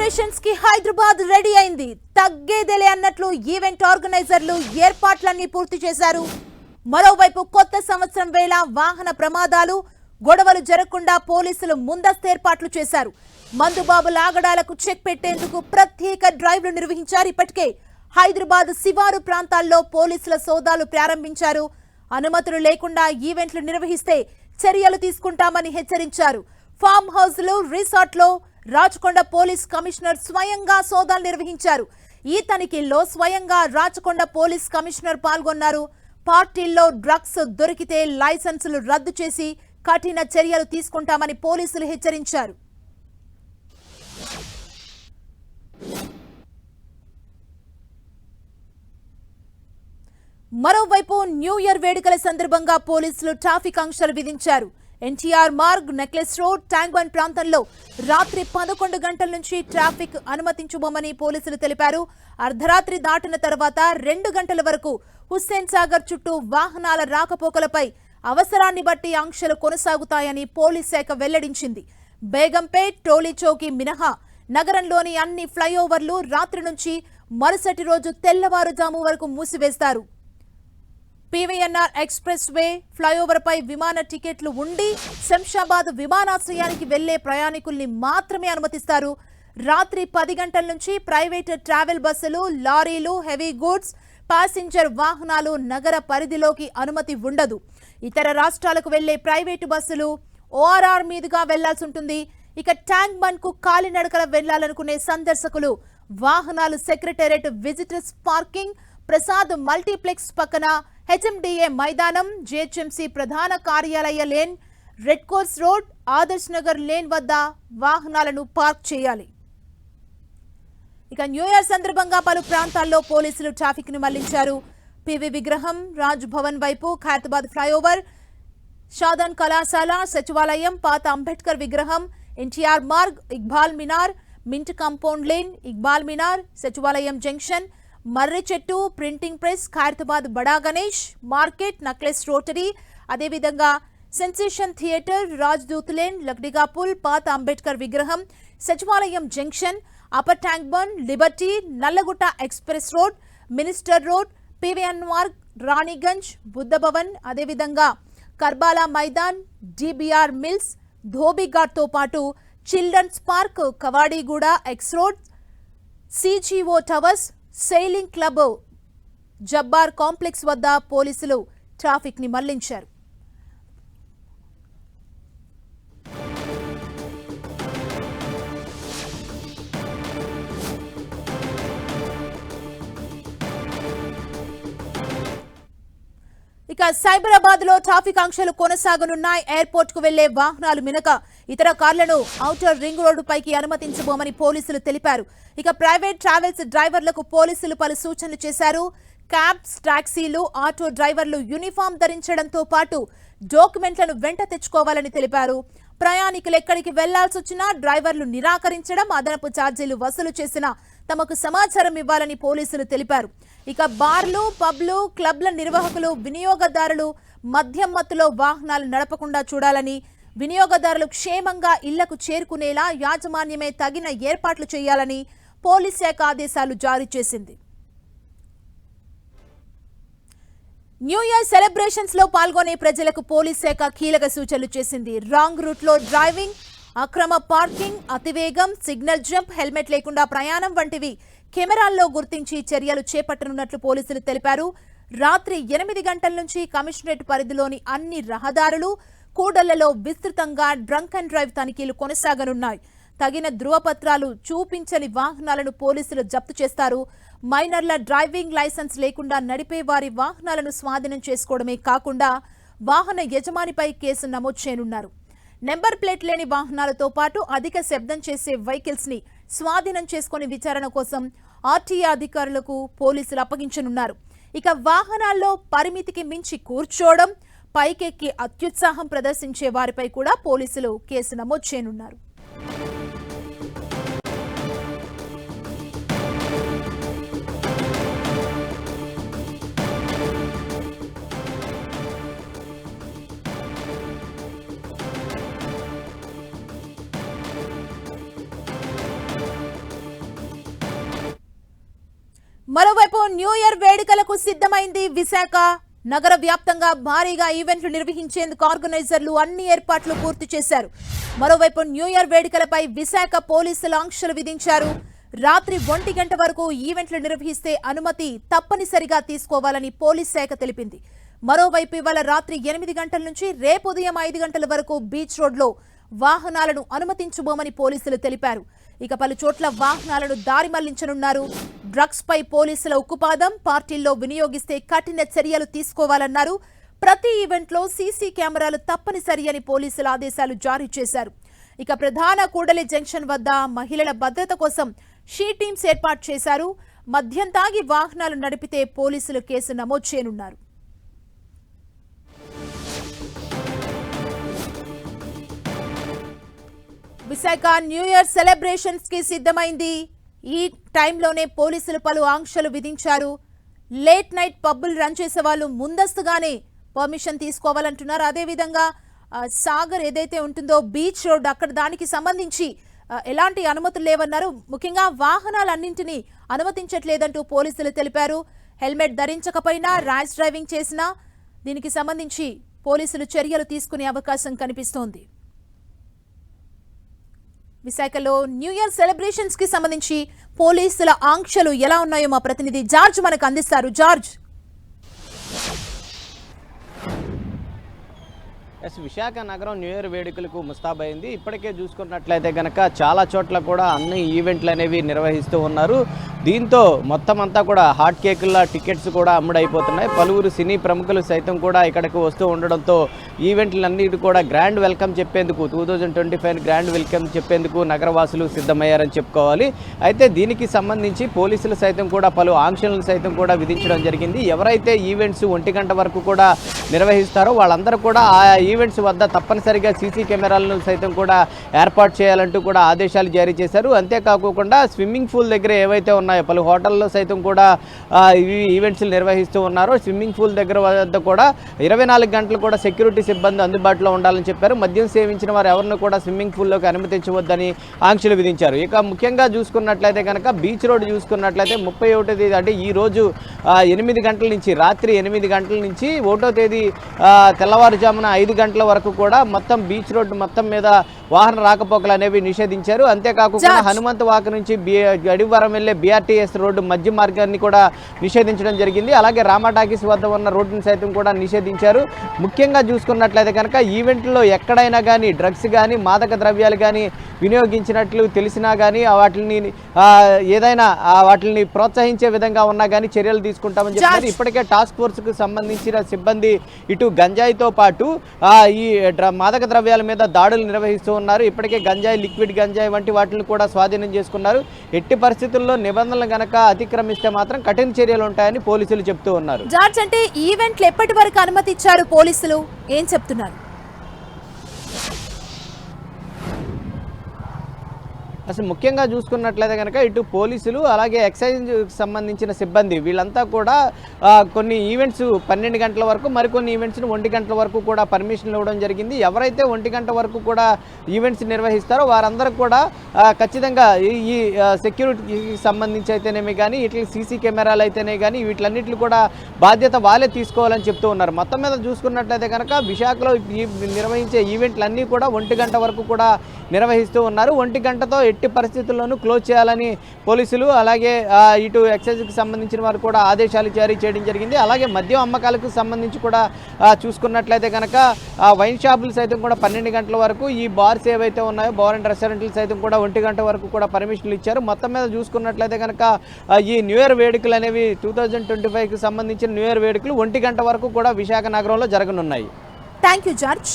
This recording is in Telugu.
సెలబ్రేషన్స్ కి హైదరాబాద్ రెడీ అయింది. తగ్గేదేలే అన్నట్లు ఈవెంట్ ఆర్గనైజర్లు ఏర్పాట్లన్నీ పూర్తి చేశారు. మరోవైపు కొత్త సంవత్సరం వేళ వాహన ప్రమాదాలు, గొడవలు జరగకుండా పోలీసులు ముందస్తు ఏర్పాట్లు చేశారు. మందుబాబుల ఆగడాలకు చెక్ పెట్టేందుకు ప్రత్యేక డ్రైవ్లు నిర్వహించారు. ఇప్పటికే హైదరాబాద్ శివారు ప్రాంతాల్లో పోలీసుల సోదాలు ప్రారంభించారు. అనుమతులు లేకుండా ఈవెంట్లు నిర్వహిస్తే చర్యలు తీసుకుంటామని హెచ్చరించారు. ఫామ్ హౌస్లు, రిసార్ట్లో రాచకొండ పోలీస్ కమిషనర్ స్వయంగా సోదాలు నిర్వహించారు. ఈ తనిఖీల్లో స్వయంగా రాచకొండ పోలీస్ కమిషనర్ పాల్గొన్నారు. పార్టీల్లో డ్రగ్స్ దొరికితే లైసెన్సులు రద్దు చేసి కఠిన చర్యలు తీసుకుంటామని పోలీసులు హెచ్చరించారు. మరోవైపు న్యూ ఇయర్ వేడుకల సందర్భంగా పోలీసులు ట్రాఫిక్ ఆంక్షలు విధించారు. NTR Marg, necklace road, tank bund ప్రాంతంలో రాత్రి 11 గంటల నుంచి ట్రాఫిక్ అనుమతించబోమని పోలీసులు తెలిపారు. అర్ధరాత్రి దాటిన తర్వాత 2 గంటల వరకు హుస్సేన్ సాగర్ చుట్టూ వాహనాల రాకపోకలపై అవసరాన్ని బట్టి ఆంక్షలు కొనసాగుతాయని పోలీస్ శాఖ వెల్లడించింది. బేగంపేట్, టోలీ చౌకీ మినహా నగరంలోని అన్ని ఫ్లైఓవర్లు రాత్రి నుంచి మరుసటి రోజు తెల్లవారుజాము వరకు మూసివేస్తారు. పీవీఎన్ఆర్ ఎక్స్ప్రెస్ వే, ఫ్లైఓవర్ పై విమాన టికెట్లు ఉండి శంషాబాద్ విమానాశ్రయానికి వెళ్లే ప్రయాణికుల్ని మాత్రమే అనుమతిస్తారు. రాత్రి 10 గంటల నుంచి ప్రైవేట్ ట్రావెల్ బస్సులు, లారీలు, హెవీ గూడ్స్, ప్యాసింజర్ వాహనాలు నగర పరిధిలోకి అనుమతి ఉండదు. ఇతర రాష్ట్రాలకు వెళ్లే ప్రైవేటు బస్సులు ఓఆర్ఆర్ మీదుగా వెళ్లాల్సి ఉంటుంది. ఇక ట్యాంక్ బండ్ కు కాలినడకల వెళ్లాలనుకునే సందర్శకులు వాహనాలు secretariat visitors parking, Prasad multiplex పక్కన హెచ్ఎండిఏ మైదానం, జిహెచ్ఎంసీ ప్రధాన కార్యాలయ lane, red course road, Adarsh Nagar lane వద్ద వాహనాలను పార్క్ చేయాలి. ఇక న్యూ ఇయర్ సందర్భంగా పలు ప్రాంతాల్లో పోలీసులు ట్రాఫిక్ ను మళ్లించారు. పివి విగ్రహం, రాజ్ భవన్ వైపు, ఖైరతాబాద్ ఫ్లైఓవర్, షాదాన్ కళాశాల, సచివాలయం, పాత అంబేద్కర్ విగ్రహం, NTR Marg, Iqbal Minar, mint compound lane, Iqbal Minar, సచివాలయం జంక్షన్, మర్రి చెట్టు, printing press, Khairatabad Bada Ganesh market, necklace rotary, అదేవిధంగా sensation theatre, Rajdoot lane, Lakdi ka pul, పాత అంబేద్కర్ విగ్రహం, సచివాలయం junction, upper tank bund, liberty, Nallagutta express road, minister road, PVN Marg, Raniganj, Buddha Bhavan, అదేవిధంగా కర్బాలా మైదాన్, డిబిఆర్ మిల్స్, ధోబీఘాట్తో పాటు children's park, Kavadiguda X road, CGO towers, sailing club, Jabbar complex వద్ద పోలీసులు ట్రాఫిక్ ని మళ్లించారు. ఇక సైబరాబాద్ లో ట్రాఫిక్ ఆంక్షలు కొనసాగనున్నాయి. ఎయిర్పోర్ట్ కు వెళ్లే వాహనాలు మినక ఇతర కార్లను ఔటర్ రింగ్ రోడ్డు పైకి అనుమతించబోమని పోలీసులు తెలిపారు. ఇక ప్రైవేట్ ట్రావెల్స్ డ్రైవర్లకు పోలీసులు పలు సూచనలు చేశారు. క్యాబ్స్, టాక్సీలు, ఆటో డ్రైవర్లు యూనిఫామ్ ధరించడంతో పాటు డాక్యుమెంట్లను వెంట తెచ్చుకోవాలని తెలిపారు. ప్రయాణికులు ఎక్కడికి వెళ్లాల్సి వచ్చినా డ్రైవర్లు నిరాకరించడం, అదనపు ఛార్జీలు వసూలు చేసినా తమకు సమాచారం ఇవ్వాలని పోలీసులు తెలిపారు. ఇక బార్లు, పబ్లు, క్లబ్ల నిర్వాహకులు, వినియోగదారులు మద్యం మత్తులో వాహనాలు నడపకుండా చూడాలని, వినియోగదారులు క్షేమంగా ఇళ్లకు చేరుకునేలా యాజమాన్యమే తగిన ఏర్పాట్లు చేయాలని పోలీస్ శాఖ ఆదేశాలు జారీ చేసింది. న్యూ ఇయర్ సెలబ్రేషన్స్ లో పాల్గొనే ప్రజలకు పోలీస్ శాఖ కీలక సూచనలు చేసింది. రాంగ్ రూట్ లో డ్రైవింగ్, అక్రమ పార్కింగ్, అతివేగం, సిగ్నల్ జంప్, హెల్మెట్ లేకుండా ప్రయాణం వంటివి కెమెరాల్లో గుర్తించి చర్యలు చేపట్టనున్నట్లు పోలీసులు తెలిపారు. రాత్రి 8 గంటల నుంచి కమిషనరేట్ పరిధిలోని అన్ని రహదారులు, కూడళ్లలో విస్తృతంగా డ్రంక్ అండ్ డ్రైవ్ తనిఖీలు కొనసాగనున్నాయి. తగిన ధృవపత్రాలు చూపించని వాహనాలను పోలీసులు జప్తు చేస్తారు. మైనర్ల డ్రైవింగ్ లైసెన్స్ లేకుండా నడిపే వారి వాహనాలను స్వాధీనం చేసుకోవడమే కాకుండా వాహన యజమానిపై కేసు నమోదు చేయనున్నారు. నెంబర్ ప్లేట్ లేని వాహనాలతో పాటు అధిక శబ్దం చేసే వెహికల్స్ ని స్వాధీనం చేసుకుని విచారణ కోసం ఆర్టీఏ అధికారులకు పోలీసులు అప్పగించనున్నారు. ఇక వాహనాల్లో పరిమితికి మించి కూర్చోవడం, పైకెక్కి అత్యుత్సాహం ప్రదర్శించే వారిపై కూడా పోలీసులు కేసు నమోదు చేయనున్నారు. మరోవైపు న్యూ ఇయర్ వేడుకలకు సిద్ధమైంది విశాఖ. నగర వ్యాప్తంగా భారీగా ఈవెంట్లు నిర్వహించేందుకు ఆర్గనైజర్లు అన్ని ఏర్పాట్లు పూర్తి చేశారు. మరోవైపు న్యూ ఇయర్ వేడుకలపై విశాఖ పోలీసులు ఆంక్షలు విధించారు. రాత్రి 1 గంట వరకు ఈవెంట్లు నిర్వహిస్తే అనుమతి తప్పనిసరిగా తీసుకోవాలని పోలీస్ శాఖ తెలిపింది. మరోవైపు ఇవాళ రాత్రి 8 గంటల నుంచి రేపు ఉదయం 5 గంటల వరకు బీచ్ రోడ్లో వాహనాలను అనుమతించబోమని పోలీసులు తెలిపారు. ఇక పలు చోట్ల వాహనాలను దారి మళ్లించనున్నారు. డ్రగ్స్ పై పోలీసుల ఉక్కుపాదం, పార్టీల్లో వినియోగిస్తే కఠిన చర్యలు తీసుకోవాలన్నారు. ప్రతి ఈవెంట్లో సీసీ కెమెరాలు తప్పనిసరి అని పోలీసులు ఆదేశాలు జారీ చేశారు. ఇక ప్రధాన కూడలి జంక్షన్ వద్ద మహిళల భద్రత కోసం షీ టీమ్స్ ఏర్పాటు చేశారు. మద్యం తాగి వాహనాలు నడిపితే పోలీసులు కేసు నమోదు చేయనున్నారు. విశాఖ న్యూ ఇయర్ సెలబ్రేషన్స్ కి సిద్ధమైంది. ఈ టైంలోనే పోలీసులు పలు ఆంక్షలు విధించారు. లేట్ నైట్ పబ్బులు రన్ చేసే వాళ్ళు ముందస్తుగానే పర్మిషన్ తీసుకోవాలంటున్నారు. అదేవిధంగా సాగర్ ఏదైతే ఉంటుందో బీచ్ రోడ్ అక్కడ దానికి సంబంధించి ఎలాంటి అనుమతులు లేవన్నారు. ముఖ్యంగా వాహనాలన్నింటినీ అనుమతించట్లేదంటూ పోలీసులు తెలిపారు. హెల్మెట్ ధరించకపోయినా ర్యాష్ డ్రైవింగ్ చేసినా దీనికి సంబంధించి పోలీసులు చర్యలు తీసుకునే అవకాశం కనిపిస్తోంది. విశాఖలో న్యూ ఇయర్ సెలబ్రేషన్స్ కి సంబంధించి పోలీసుల ఆంక్షలు ఎలా ఉన్నాయో మా ప్రతినిధి జార్జ్ మనకు అందిస్తారు. జార్జ్, విశాఖ నగరం న్యూ ఇయర్ వేడుకలకు ముస్తాబైంది. ఇప్పటికే చూసుకున్నట్లయితే కనుక చాలా చోట్ల కూడా అన్ని ఈవెంట్లు అనేవి నిర్వహిస్తూ ఉన్నారు. దీంతో మొత్తం అంతా కూడా హాట్ కేకుల టికెట్స్ కూడా అమ్ముడైపోతున్నాయి. పలువురు సినీ ప్రముఖులు సైతం కూడా ఇక్కడికి వస్తూ ఉండడంతో ఈవెంట్లన్నిటి కూడా గ్రాండ్ వెల్కమ్ చెప్పేందుకు 2025 గ్రాండ్ వెల్కమ్ చెప్పేందుకు నగరవాసులు సిద్ధమయ్యారని చెప్పుకోవాలి. అయితే దీనికి సంబంధించి పోలీసులు సైతం కూడా పలు ఆంక్షలను సైతం కూడా విధించడం జరిగింది. ఎవరైతే ఈవెంట్స్ 1 గంట వరకు కూడా నిర్వహిస్తారో వాళ్ళందరూ కూడా ఆ ఈవెంట్స్ వద్ద తప్పనిసరిగా సీసీ కెమెరాలను సైతం కూడా ఏర్పాటు చేయాలంటూ కూడా ఆదేశాలు జారీ చేశారు. అంతేకాకుండా స్విమ్మింగ్ పూల్ దగ్గర ఏవైతే ఉన్నాయో పలు హోటల్లో సైతం కూడా ఈవెంట్స్ నిర్వహిస్తూ ఉన్నారో స్విమ్మింగ్ పూల్ దగ్గర వద్ద కూడా 24 గంటలు కూడా సెక్యూరిటీ సిబ్బంది అందుబాటులో ఉండాలని చెప్పారు. మద్యం సేవించిన వారు ఎవరిని కూడా స్విమ్మింగ్ పూల్లోకి అనుమతించవద్దని ఆంక్షలు విధించారు. ఇక ముఖ్యంగా చూసుకున్నట్లయితే కనుక బీచ్ రోడ్ చూసుకున్నట్లయితే 31వ తేదీ అంటే ఈ రోజు 8 గంటల నుంచి రాత్రి 8 గంటల నుంచి 1వ తేదీ తెల్లవారుజామున 5 గంటల వరకు కూడా మొత్తం బీచ్ రోడ్డు మొత్తం మీద వాహన రాకపోకలు అనేవి నిషేధించారు. అంతేకాకుండా హనుమంత్ వాక్ నుంచి గడివారం వెళ్లే బీఆర్టీఎస్ రోడ్డు మధ్య మార్గాన్ని కూడా నిషేధించడం జరిగింది. అలాగే రామా టాకీస్ వద్ద ఉన్న రోడ్డును సైతం కూడా నిషేధించారు. ముఖ్యంగా చూసుకున్నట్లయితే కనుక ఈవెంట్లో ఎక్కడైనా కానీ డ్రగ్స్ కానీ మాదక ద్రవ్యాలు కానీ వినియోగించినట్లు తెలిసినా కానీ వాటిని ఏదైనా వాటిని ప్రోత్సహించే విధంగా ఉన్నా కానీ చర్యలు తీసుకుంటామని చెప్పారు. ఇప్పటికే టాస్క్ ఫోర్స్కు సంబంధించిన సిబ్బంది ఇటు గంజాయితో పాటు ఈ మాదక ద్రవ్యాల మీద దాడులు నిర్వహిస్తూ ఉన్నారు. ఇప్పటికే గంజాయి, లిక్విడ్ గంజాయి వంటి వాటిని కూడా స్వాధీనం చేసుకున్నారు. ఎట్టి పరిస్థితుల్లో నిబంధనలు గనక అతిక్రమిస్తే మాత్రం కఠిన చర్యలు ఉంటాయని పోలీసులు చెప్తూ ఉన్నారు. జార్జ్, అంటే ఈవెంట్లు ఎప్పటి వరకు అనుమతి ఇచ్చారు పోలీసులు, ఏం చెప్తున్నారు? అసలు ముఖ్యంగా చూసుకున్నట్లయితే కనుక ఇటు పోలీసులు అలాగే ఎక్సైజ్కి సంబంధించిన సిబ్బంది వీళ్ళంతా కూడా కొన్ని ఈవెంట్స్ 12 గంటల వరకు మరికొన్ని ఈవెంట్స్ని 1 గంటల వరకు కూడా పర్మిషన్లు ఇవ్వడం జరిగింది. ఎవరైతే 1 గంట వరకు కూడా ఈవెంట్స్ నిర్వహిస్తారో వారందరూ కూడా ఖచ్చితంగా ఈ సెక్యూరిటీకి సంబంధించి అయితేనేమి కానీ ఇట్లా సీసీ కెమెరాలు అయితేనే కానీ వీటిలన్నింటినీ కూడా బాధ్యత వాళ్ళే తీసుకోవాలని చెప్తూ ఉన్నారు. మొత్తం మీద చూసుకున్నట్లయితే కనుక విశాఖలో నిర్వహించే ఈవెంట్లన్నీ కూడా 1 గంట వరకు కూడా నిర్వహిస్తూ ఉన్నారు. 1 గంటతో ఎట్టి పరిస్థితుల్లోనూ క్లోజ్ చేయాలని పోలీసులు అలాగే ఇటు ఎక్సైజ్కి సంబంధించిన వారు కూడా ఆదేశాలు జారీ చేయడం జరిగింది. అలాగే మద్యం అమ్మకాలకు సంబంధించి కూడా చూసుకున్నట్లయితే కనుక వైన్ షాపులు సైతం కూడా 12 గంటల వరకు, ఈ బార్స్ ఏవైతే ఉన్నాయో బార్ అండ్ రెస్టారెంట్లు సైతం కూడా 1 గంట వరకు కూడా పర్మిషన్లు ఇచ్చారు. మొత్తం మీద చూసుకున్నట్లయితే కనుక ఈ న్యూ ఇయర్ వేడుకలు అనేవి 2025కి సంబంధించిన న్యూ ఇయర్ వేడుకలు 1 గంట వరకు కూడా విశాఖ నగరంలో జరగనున్నాయి. Thank you George.